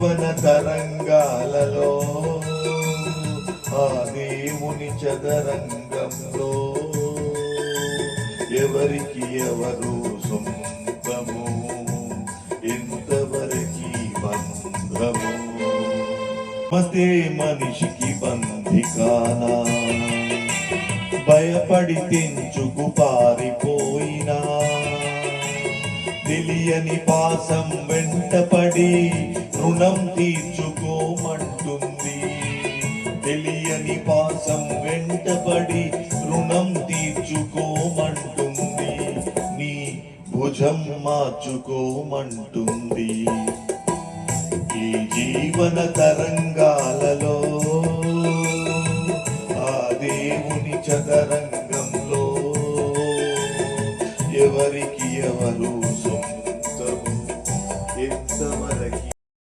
జీవన తరంగాలలో ఆ దేవుని చదరంగంలో ఎవరికి ఎవరు సొంతము, ఎంతవరకు బంధము. మతే మనిషికి బంధికానా, భయపడి తెంచుకు పారిపోయినా, తెలియని పాసం వెంటపడి రుణం తీర్చుకోమంటుంది. తెలియని పాసం వెంటపడి రుణం తీర్చుకోమంటుంది. నీ భుజం మార్చుకోమంటుంది. ఈ జీవన తరంగాలలో ఆ దేవుని చదరంగంలో ఎవరికి ఎవరు